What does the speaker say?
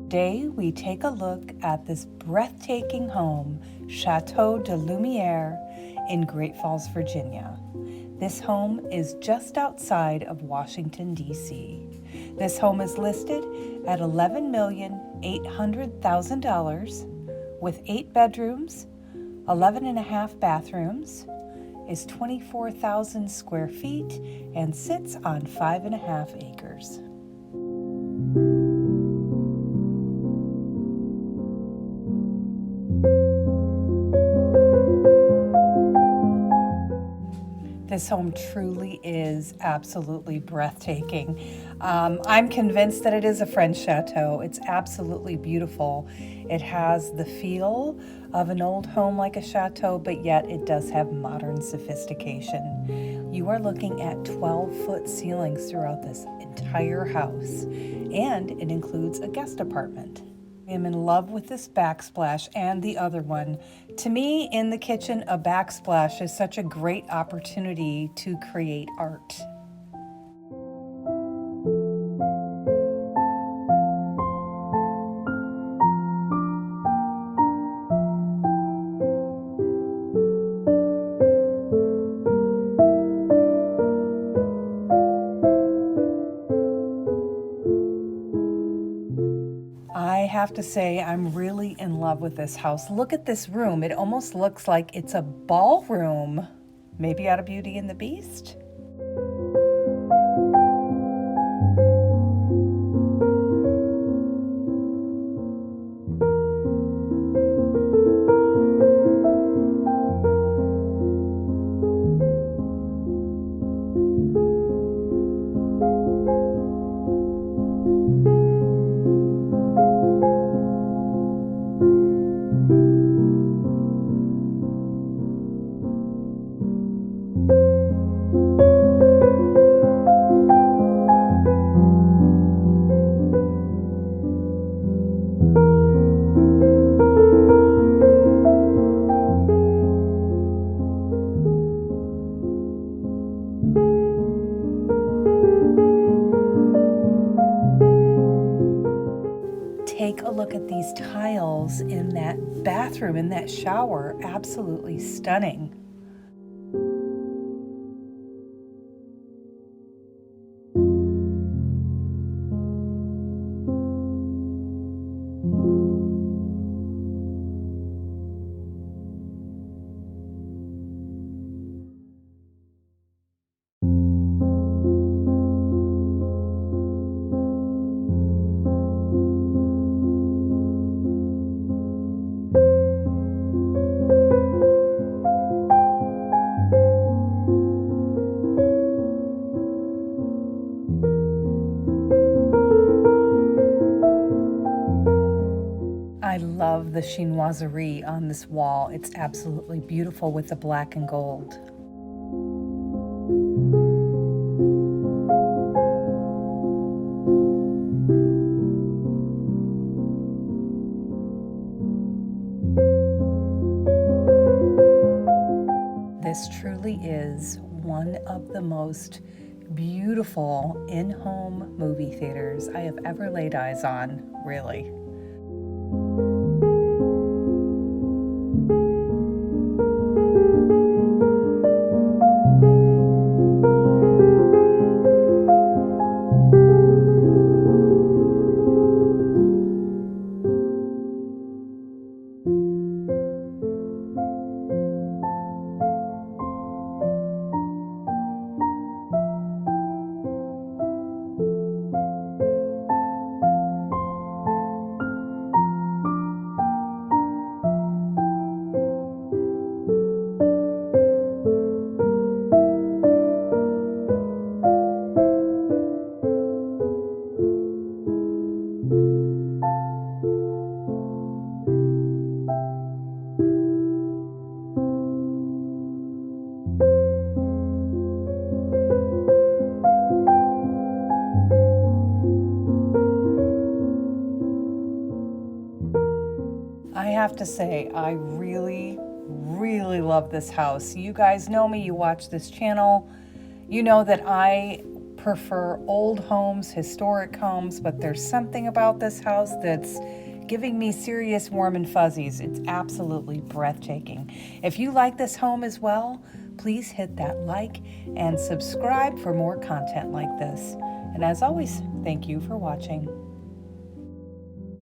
Today we take a look at this breathtaking home, Château de Lumière in Great Falls, Virginia. This home is just outside of Washington, D.C. This home is listed at $11,800,000 with 8 bedrooms, 11 and a half bathrooms, is 24,000 square feet, and sits on 5.5 acres. This home truly is absolutely breathtaking. I'm convinced that it is a French chateau. It's absolutely beautiful. It has the feel of an old home like a chateau, but yet it does have modern sophistication. You are looking at 12-foot ceilings throughout this entire house, and it includes a guest apartment. I am in love with this backsplash and the other one. To me, in the kitchen, a backsplash is such a great opportunity to create art. I have to say, I'm really in love with this house. Look at this room. It almost looks like it's a ballroom, maybe out of Beauty and the Beast. Take a look at these tiles in that bathroom, in that shower. Absolutely stunning. I love the chinoiserie on this wall. It's absolutely beautiful with the black and gold. This truly is one of the most beautiful in-home movie theaters I have ever laid eyes on, really. I have to say, I really love this house. You guys know me, you watch this channel. You know that I prefer old homes, historic homes, but there's something about this house that's giving me serious warm and fuzzies. It's absolutely breathtaking. If you like this home as well, please hit that like and subscribe for more content like this. And as always, thank you for watching.